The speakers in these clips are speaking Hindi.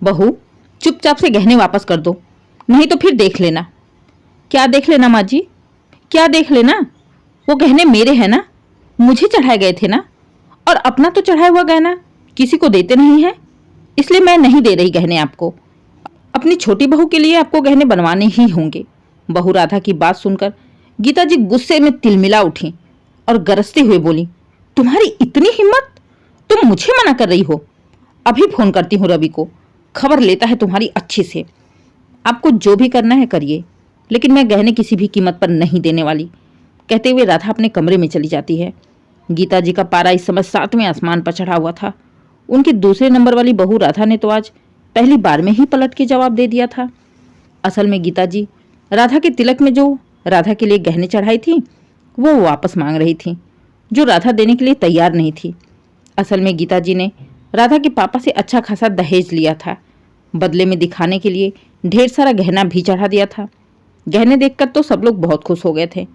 बहू, चुपचाप से गहने वापस कर दो, नहीं तो फिर देख लेना। क्या देख लेना माँ जी, क्या देख लेना? वो गहने मेरे हैं ना, मुझे चढ़ाए गए थे ना, और अपना तो चढ़ाया हुआ गहना किसी को देते नहीं है, इसलिए मैं नहीं दे रही गहने आपको। अपनी छोटी बहू के लिए आपको गहने बनवाने ही होंगे। बहू राधा की बात सुनकर गीता जी गुस्से में तिलमिला उठी और गरजते हुए बोली, तुम्हारी इतनी हिम्मत, तुम मुझे मना कर रही हो? अभी फोन करती हूँ रवि को, खबर लेता है तुम्हारी अच्छी से। आपको जो भी करना है करिए, लेकिन मैं गहने किसी भी कीमत पर नहीं देने वाली। कहते हुए राधा अपने कमरे में चली जाती है। गीता जी का पारा इस समय 7वें आसमान पर चढ़ा हुआ था। उनकी दूसरे नंबर वाली बहू राधा ने तो आज पहली बार में ही पलट के जवाब दे दिया था। असल में गीता जी राधा के तिलक में जो राधा के लिए गहने चढ़ाई थी वो वापस मांग रही थी, जो राधा देने के लिए तैयार नहीं थी। असल में गीता जी ने राधा के पापा से अच्छा खासा दहेज लिया था, बदले में दिखाने के लिए ढेर सारा गहना भी चढ़ा दिया था। गहने देखकर तो सब लोग बहुत खुश हो गए थे,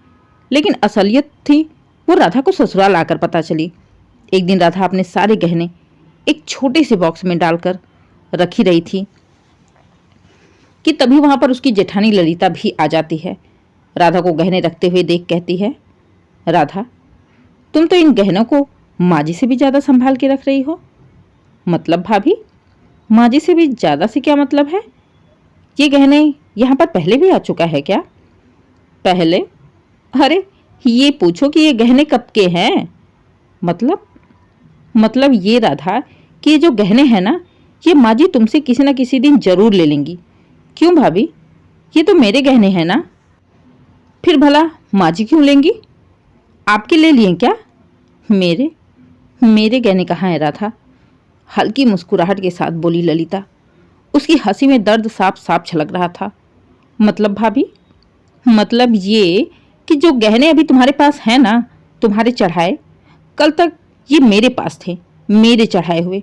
लेकिन असलियत थी वो राधा को ससुराल आकर पता चली। एक दिन राधा अपने सारे गहने एक छोटे से बॉक्स में डालकर रखी रही थी कि तभी वहां पर उसकी जेठानी ललिता भी आ जाती है। राधा को गहने रखते हुए देख कहती है, राधा, तुम तो इन गहनों को माँ जी से भी ज्यादा संभाल के रख रही हो। मतलब भाभी, माँ जी से भी ज्यादा से क्या मतलब है? ये गहने यहाँ पर पहले भी आ चुका है क्या? पहले? अरे ये पूछो कि ये गहने कब के हैं। मतलब ये राधा कि ये जो गहने हैं ना, ये माँ जी तुमसे किसी न किसी दिन जरूर ले लेंगी। क्यों भाभी, ये तो मेरे गहने हैं ना। फिर भला माँ जी क्यों लेंगी? आपके ले लिए क्या? मेरे गहने कहाँ है राधा? हल्की मुस्कुराहट के साथ बोली ललिता। उसकी हंसी में दर्द साफ साफ छलक रहा था। मतलब भाभी, मतलब ये कि जो गहने अभी तुम्हारे पास हैं ना, तुम्हारे चढ़ाए, कल तक ये मेरे पास थे, मेरे चढ़ाए हुए।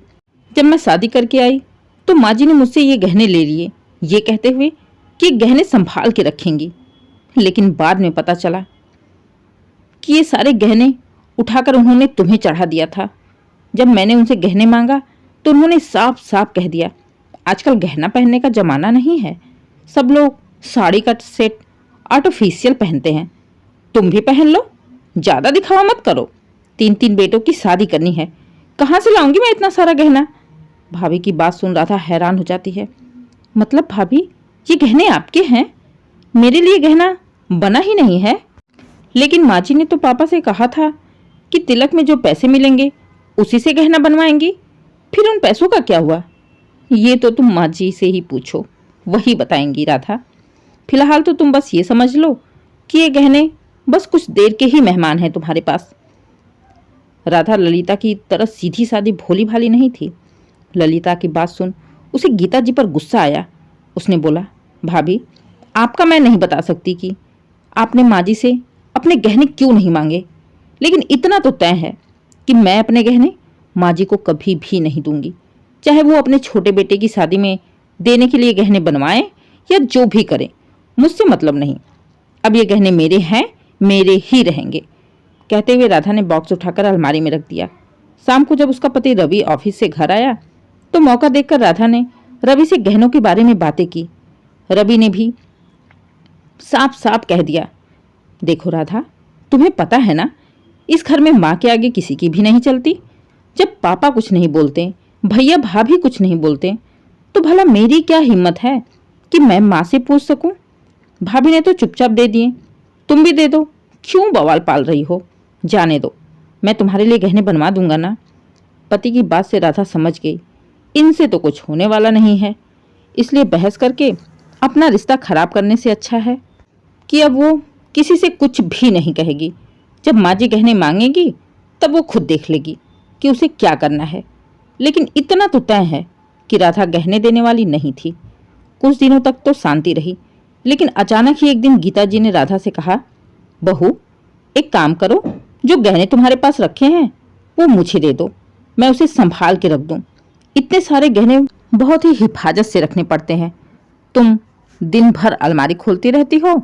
जब मैं शादी करके आई तो माँ जी ने मुझसे ये गहने ले लिए, ये कहते हुए कि गहने संभाल के रखेंगी। लेकिन बाद में पता चला कि ये सारे गहने उठाकर उन्होंने तुम्हें चढ़ा दिया था। जब मैंने उनसे गहने मांगा तो उन्होंने साफ साफ कह दिया, आजकल गहना पहनने का जमाना नहीं है, सब लोग साड़ी का सेट आर्टिफिशियल पहनते हैं, तुम भी पहन लो, ज्यादा दिखावा मत करो। 3 बेटों की शादी करनी है, कहाँ से लाऊंगी मैं इतना सारा गहना? भाभी की बात सुन राधा हैरान हो जाती है। मतलब भाभी, ये गहने आपके हैं? मेरे लिए गहना बना ही नहीं है। लेकिन माँ जी ने तो पापा से कहा था कि तिलक में जो पैसे मिलेंगे उसी से गहना बनवाएंगी, फिर उन पैसों का क्या हुआ? ये तो तुम माँ जी से ही पूछो, वही बताएंगी राधा। फिलहाल तो तुम बस ये समझ लो कि ये गहने बस कुछ देर के ही मेहमान हैं तुम्हारे पास। राधा ललिता की तरह सीधी सादी भोली भाली नहीं थी। ललिता की बात सुन उसे गीता जी पर गुस्सा आया। उसने बोला, भाभी, आपका मैं नहीं बता सकती कि आपने माँ जी से अपने गहने क्यों नहीं मांगे, लेकिन इतना तो तय है कि मैं अपने गहने माँ जी को कभी भी नहीं दूंगी, चाहे वो अपने छोटे बेटे की शादी में देने के लिए गहने बनवाएं या जो भी करें, मुझसे मतलब नहीं। अब ये गहने मेरे हैं, मेरे ही रहेंगे। कहते हुए राधा ने बॉक्स उठाकर अलमारी में रख दिया। शाम को जब उसका पति रवि ऑफिस से घर आया तो मौका देखकर राधा ने रवि से गहनों के बारे में बातें की। रवि ने भी साफ साफ कह दिया, देखो राधा, तुम्हें पता है ना, इस घर में माँ के आगे किसी की भी नहीं चलती। जब पापा कुछ नहीं बोलते, भैया भाभी कुछ नहीं बोलते, तो भला मेरी क्या हिम्मत है कि मैं माँ से पूछ सकूं? भाभी ने तो चुपचाप दे दिए, तुम भी दे दो, क्यों बवाल पाल रही हो? जाने दो, मैं तुम्हारे लिए गहने बनवा दूंगा ना। पति की बात से राधा समझ गई, इनसे तो कुछ होने वाला नहीं है, इसलिए बहस करके अपना रिश्ता खराब करने से अच्छा है कि अब वो किसी से कुछ भी नहीं कहेगी। जब माँ जी गहने मांगेगी तब वो खुद देख लेगी कि उसे क्या करना है। लेकिन इतना तो तय है कि राधा गहने देने वाली नहीं थी। कुछ दिनों तक तो शांति रही, लेकिन अचानक ही एक दिन गीता जी ने राधा से कहा, बहू, एक काम करो, जो गहने तुम्हारे पास रखे हैं वो मुझे दे दो, मैं उसे संभाल के रख दूं। इतने सारे गहने बहुत ही हिफाजत से रखने पड़ते हैं। तुम दिन भर अलमारी खोलती रहती हो,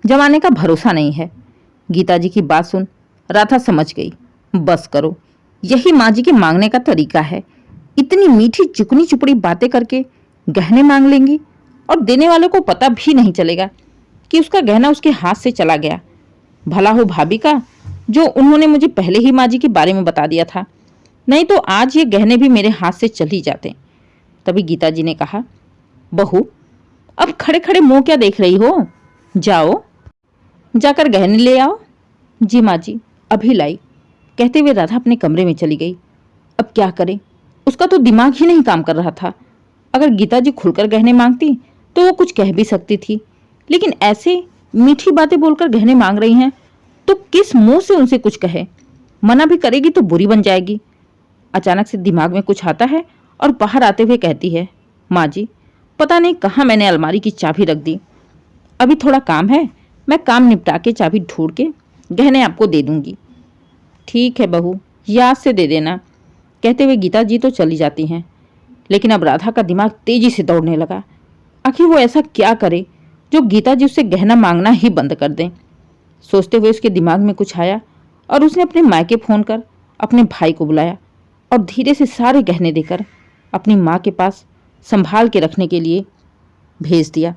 जमाने का भरोसा नहीं है। गीता जी की बात सुन राधा समझ गई, बस करो, यही माँ जी के मांगने का तरीका है। इतनी मीठी चुकनी चुपड़ी बातें करके गहने मांग लेंगी और देने वाले को पता भी नहीं चलेगा कि उसका गहना उसके हाथ से चला गया। भला हो भाभी का जो उन्होंने मुझे पहले ही माँ जी के बारे में बता दिया था, नहीं तो आज ये गहने भी मेरे हाथ से चल ही जाते। तभी गीता जी ने कहा, बहू अब खड़े खड़े मुंह क्या देख रही हो, जाओ जाकर गहने ले आओ। जी माँ जी, अभी लाई, कहते हुए राधा अपने कमरे में चली गई। अब क्या करे, उसका तो दिमाग ही नहीं काम कर रहा था। अगर गीता जी खुलकर गहने मांगती तो वो कुछ कह भी सकती थी, लेकिन ऐसे मीठी बातें बोलकर गहने मांग रही हैं तो किस मुंह से उनसे कुछ कहे। मना भी करेगी तो बुरी बन जाएगी। अचानक से दिमाग में कुछ आता है और बाहर आते हुए कहती है, माँ जी पता नहीं कहाँ मैंने अलमारी की चाबी रख दी। अभी थोड़ा काम है, मैं काम निपटा के चाबी ढूंढ के गहने आपको दे दूंगी। ठीक है बहू, याद से दे देना, कहते हुए गीता जी तो चली जाती हैं। लेकिन अब राधा का दिमाग तेजी से दौड़ने लगा। आखिर वो ऐसा क्या करे जो गीता जी उससे गहना मांगना ही बंद कर दें। सोचते हुए उसके दिमाग में कुछ आया और उसने अपने मायके फोन कर अपने भाई को बुलाया और धीरे से सारे गहने देकर अपनी माँ के पास संभाल के रखने के लिए भेज दिया।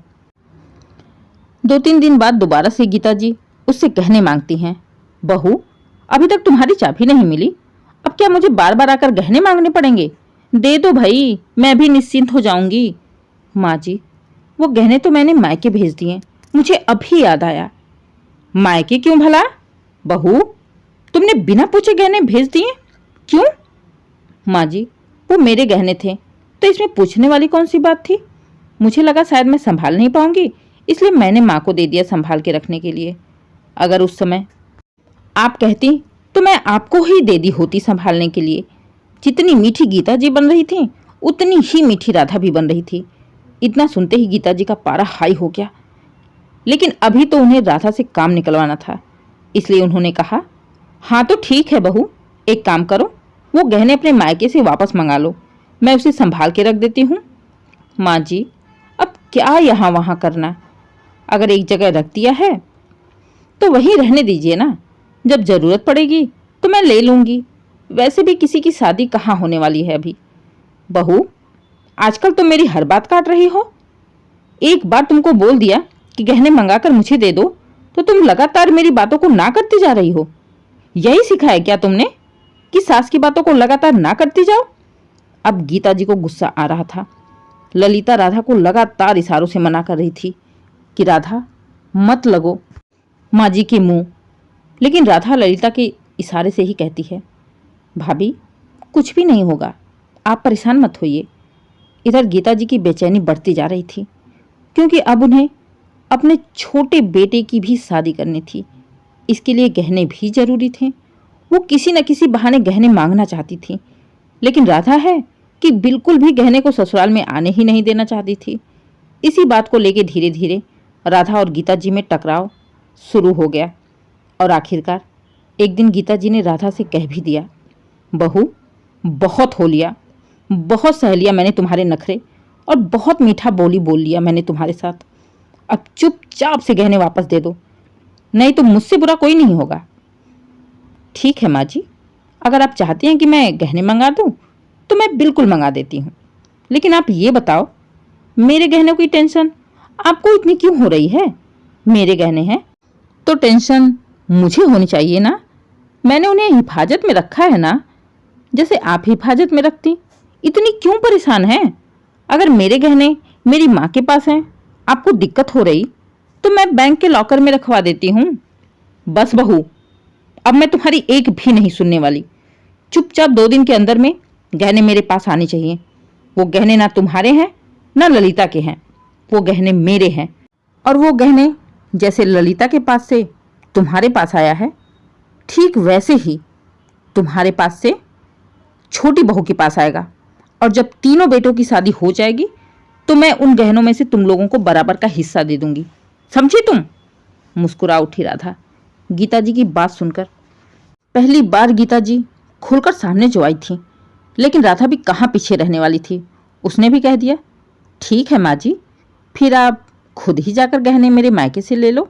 2-3 दिन बाद दोबारा से गीता जी उससे गहने मांगती हैं। बहू अभी तक तुम्हारी चाबी नहीं मिली, अब क्या मुझे बार बार आकर गहने मांगने पड़ेंगे? दे दो भाई, मैं भी निश्चिंत हो जाऊंगी। माँ जी वो गहने तो मैंने मायके भेज दिए, मुझे अभी याद आया। मायके क्यों भला? बहू तुमने बिना पूछे गहने भेज दिए, क्यों? माँ जी वो मेरे गहने थे तो इसमें पूछने वाली कौन सी बात थी? मुझे लगा शायद मैं संभाल नहीं पाऊंगी, इसलिए मैंने माँ को दे दिया संभाल के रखने के लिए। अगर उस समय आप कहती तो मैं आपको ही दे दी होती संभालने के लिए। जितनी मीठी गीता जी बन रही थी उतनी ही मीठी राधा भी बन रही थी। इतना सुनते ही गीता जी का पारा हाई हो गया, लेकिन अभी तो उन्हें राधा से काम निकलवाना था, इसलिए उन्होंने कहा, हाँ तो ठीक है बहू, एक काम करो, वो गहने अपने मायके से वापस मंगा लो, मैं उसे संभाल के रख देती हूँ। माँ जी अब क्या यहाँ वहाँ करना, अगर एक जगह रख दिया है तो वहीं रहने दीजिए ना, जब जरूरत पड़ेगी तो मैं ले लूँगी। वैसे भी किसी की शादी कहाँ होने वाली है अभी। बहू आजकल तो मेरी हर बात काट रही हो। एक बार तुमको बोल दिया कि गहने मंगाकर मुझे दे दो तो तुम लगातार मेरी बातों को ना करती जा रही हो। यही सिखाया क्या तुमने कि सास की बातों को लगातार ना करती जाओ? अब गीता जी को गुस्सा आ रहा था। ललिता राधा को लगातार इशारों से मना कर रही थी कि राधा मत लगो माँ जी के मुंह, लेकिन राधा ललिता के इशारे से ही कहती है, भाभी कुछ भी नहीं होगा, आप परेशान मत होइए। इधर गीता जी की बेचैनी बढ़ती जा रही थी, क्योंकि अब उन्हें अपने छोटे बेटे की भी शादी करनी थी। इसके लिए गहने भी जरूरी थे। वो किसी न किसी बहाने गहने मांगना चाहती थी, लेकिन राधा है कि बिल्कुल भी गहने को ससुराल में आने ही नहीं देना चाहती थी। इसी बात को लेकर धीरे धीरे राधा और गीता जी में टकराव शुरू हो गया और आखिरकार एक दिन गीता जी ने राधा से कह भी दिया, बहू बहुत हो लिया, बहुत सह लिया मैंने तुम्हारे नखरे और बहुत मीठा बोली बोल लिया मैंने तुम्हारे साथ। अब चुपचाप से गहने वापस दे दो, नहीं तो मुझसे बुरा कोई नहीं होगा। ठीक है माँ जी, अगर आप चाहती हैं कि मैं गहने मंगा दूं तो मैं बिल्कुल मंगा देती हूँ, लेकिन आप ये बताओ मेरे गहनों की टेंशन आपको इतनी क्यों हो रही है? मेरे गहने हैं तो टेंशन मुझे होनी चाहिए ना, मैंने उन्हें हिफाजत में रखा है ना, जैसे आप हिफाजत में रखती। इतनी क्यों परेशान हैं? अगर मेरे गहने मेरी माँ के पास हैं, आपको दिक्कत हो रही तो मैं बैंक के लॉकर में रखवा देती हूँ। बस बहू अब मैं तुम्हारी एक भी नहीं सुनने वाली। चुपचाप 2 दिन के अंदर में गहने मेरे पास आने चाहिए। वो गहने ना तुम्हारे हैं ना ललिता के हैं, वो गहने मेरे हैं। और वो गहने जैसे ललिता के पास से तुम्हारे पास आया है, ठीक वैसे ही तुम्हारे पास से छोटी बहू के पास आएगा। और जब तीनों बेटों की शादी हो जाएगी तो मैं उन गहनों में से तुम लोगों को बराबर का हिस्सा दे दूंगी, समझी तुम? मुस्कुरा उठी राधा गीता जी की बात सुनकर। पहली बार गीता जी खुलकर सामने जो आई थी, लेकिन राधा भी कहाँ पीछे रहने वाली थी। उसने भी कह दिया, ठीक है माँ जी, फिर आप खुद ही जाकर गहने मेरे मायके से ले लो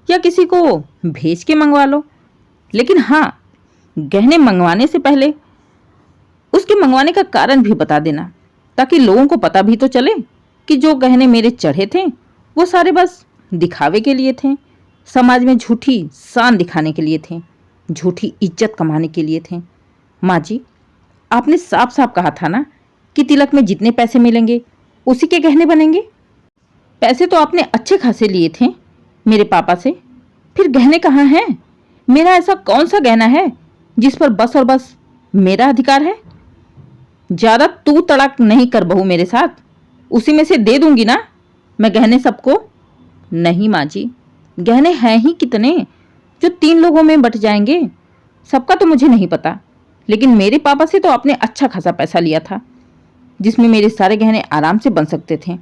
या किसी को भेज के मंगवा लो, लेकिन हाँ गहने मंगवाने से पहले उसके मंगवाने का कारण भी बता देना। ताकि लोगों को पता भी तो चले कि जो गहने मेरे चढ़े थे वो सारे बस दिखावे के लिए थे, समाज में झूठी शान दिखाने के लिए थे, झूठी इज्जत कमाने के लिए थे। माँ जी, आपने साफ साफ कहा था ना कि तिलक में जितने पैसे मिलेंगे उसी के गहने बनेंगे। पैसे तो आपने अच्छे खासे लिए थे मेरे पापा से, फिर गहने कहाँ हैं? मेरा ऐसा कौन सा गहना है जिस पर बस और बस मेरा अधिकार है? ज्यादा तू तड़ाक नहीं कर बहू मेरे साथ, उसी में से दे दूंगी ना मैं गहने सबको। नहीं माँ जी, गहने हैं ही कितने जो 3 लोगों में बट जाएंगे? सबका तो मुझे नहीं पता, लेकिन मेरे पापा से तो आपने अच्छा खासा पैसा लिया था जिसमें मेरे सारे गहने आराम से बन सकते थे।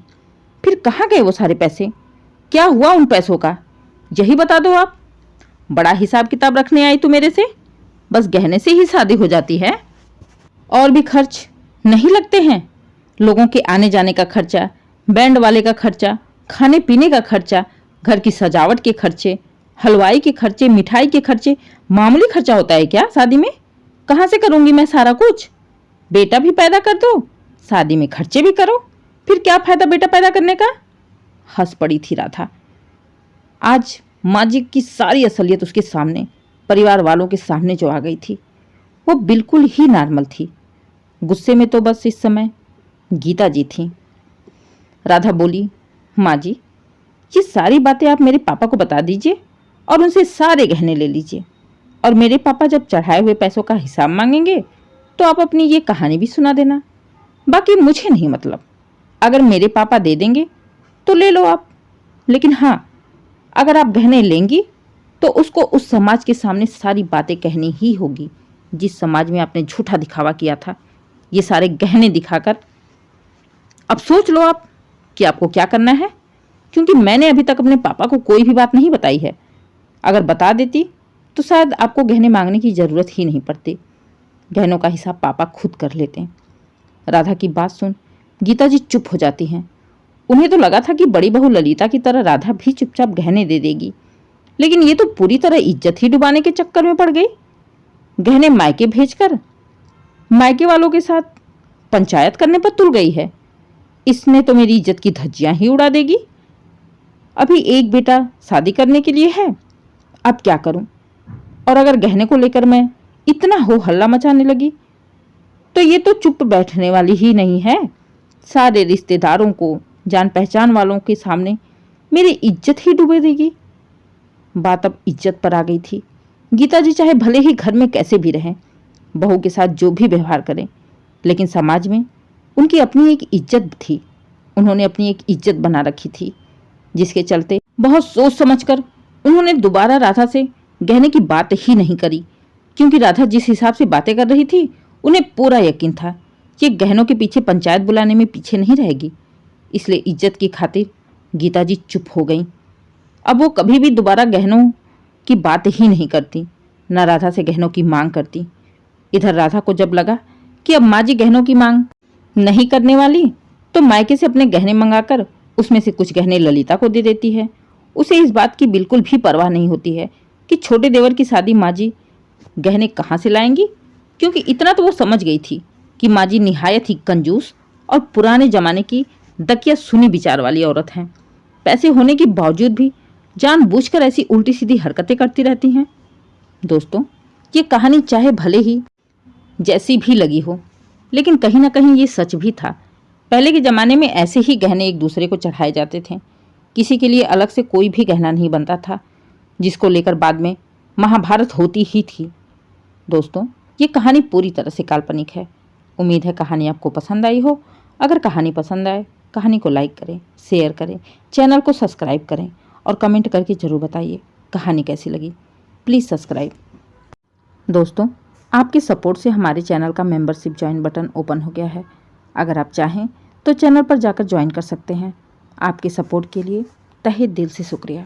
फिर कहाँ गए वो सारे पैसे? क्या हुआ उन पैसों का? यही बता दो आप। बड़ा हिसाब किताब रखने आई तू मेरे से? बस गहने से ही शादी हो जाती है? और भी खर्च नहीं लगते हैं? लोगों के आने जाने का खर्चा, बैंड वाले का खर्चा, खाने पीने का खर्चा, घर की सजावट के खर्चे, हलवाई के खर्चे, मिठाई के खर्चे, मामूली खर्चा होता है क्या शादी में? कहाँ से करूंगी मैं सारा कुछ? बेटा भी पैदा कर दो, शादी में खर्चे भी करो, फिर क्या फायदा बेटा पैदा करने का? हंस पड़ी थी राधा। आज माँ जी की सारी असलियत उसके सामने, परिवार वालों के सामने जो आ गई थी, वो बिल्कुल ही नॉर्मल थी। गुस्से में तो बस इस समय गीता जी थी। राधा बोली, माँ जी, ये सारी बातें आप मेरे पापा को बता दीजिए और उनसे सारे गहने ले लीजिए, और मेरे पापा जब चढ़ाए हुए पैसों का हिसाब मांगेंगे तो आप अपनी ये कहानी भी सुना देना। बाकी मुझे नहीं मतलब, अगर मेरे पापा दे देंगे तो ले लो आप, लेकिन हाँ, अगर आप गहने लेंगी तो उसको उस समाज के सामने सारी बातें कहनी ही होगी जिस समाज में आपने झूठा दिखावा किया था, ये सारे गहने दिखाकर। अब सोच लो आप कि आपको क्या करना है, क्योंकि मैंने अभी तक अपने पापा को कोई भी बात नहीं बताई है। अगर बता देती तो शायद आपको गहने मांगने की जरूरत ही नहीं पड़ती, गहनों का हिसाब पापा खुद कर लेते हैं। राधा की बात सुन गीता जी चुप हो जाती हैं। उन्हें तो लगा था कि बड़ी बहू ललिता की तरह राधा भी चुपचाप गहने दे देगी, लेकिन ये तो पूरी तरह इज्जत ही डुबाने के चक्कर में पड़ गई। गहने मायके भेजकर मायके वालों के साथ पंचायत करने पर तुल गई है। इसने तो मेरी इज्जत की धज्जियां ही उड़ा देगी। अभी एक बेटा शादी करने के लिए है, अब क्या करूं? और अगर गहने को लेकर मैं इतना हो हल्ला मचाने लगी तो ये तो चुप बैठने वाली ही नहीं है। सारे रिश्तेदारों को, जान पहचान वालों के सामने मेरी इज्जत ही डुबे देगी। बात अब इज्जत पर आ गई थी। गीता जी चाहे भले ही घर में कैसे भी रहें, बहू के साथ जो भी व्यवहार करें, लेकिन समाज में उनकी अपनी एक इज्जत थी। उन्होंने अपनी एक इज्जत बना रखी थी, जिसके चलते बहुत सोच समझकर उन्होंने दोबारा राधा से गहने की बात ही नहीं करी, क्योंकि राधा जिस हिसाब से बातें कर रही थी उन्हें पूरा यकीन था कि गहनों के पीछे पंचायत बुलाने में पीछे नहीं रहेगी। इसलिए इज्जत की खातिर गीता जी चुप हो गईं। अब वो कभी भी दोबारा गहनों की बात ही नहीं करती, न राधा से गहनों की मांग करती। इधर राधा को जब लगा कि अब माँ जी गहनों की मांग नहीं करने वाली, तो मायके से अपने गहने मंगाकर उसमें से कुछ गहने ललिता को दे देती है। उसे इस बात की बिल्कुल भी परवाह नहीं होती है कि छोटे देवर की शादी माँ जी गहने कहाँ से लाएंगी, क्योंकि इतना तो वो समझ गई थी कि माँ जी निहायत ही कंजूस और पुराने जमाने की दकिया सुनी विचार वाली औरत हैं। पैसे होने के बावजूद भी जानबूझकर ऐसी उल्टी सीधी हरकतें करती रहती हैं। दोस्तों, ये कहानी चाहे भले ही जैसी भी लगी हो, लेकिन कहीं ना कहीं ये सच भी था। पहले के ज़माने में ऐसे ही गहने एक दूसरे को चढ़ाए जाते थे। किसी के लिए अलग से कोई भी गहना नहीं बनता था, जिसको लेकर बाद में महाभारत होती ही थी। दोस्तों, ये कहानी पूरी तरह से काल्पनिक है। उम्मीद है कहानी आपको पसंद आई हो। अगर कहानी पसंद आए, कहानी को लाइक करें, शेयर करें, चैनल को सब्सक्राइब करें और कमेंट करके ज़रूर बताइए कहानी कैसी लगी। Please subscribe. दोस्तों, आपके सपोर्ट से हमारे चैनल का मेंबरशिप ज्वाइन बटन ओपन हो गया है। अगर आप चाहें तो चैनल पर जाकर ज्वाइन कर सकते हैं। आपके सपोर्ट के लिए तहे दिल से शुक्रिया।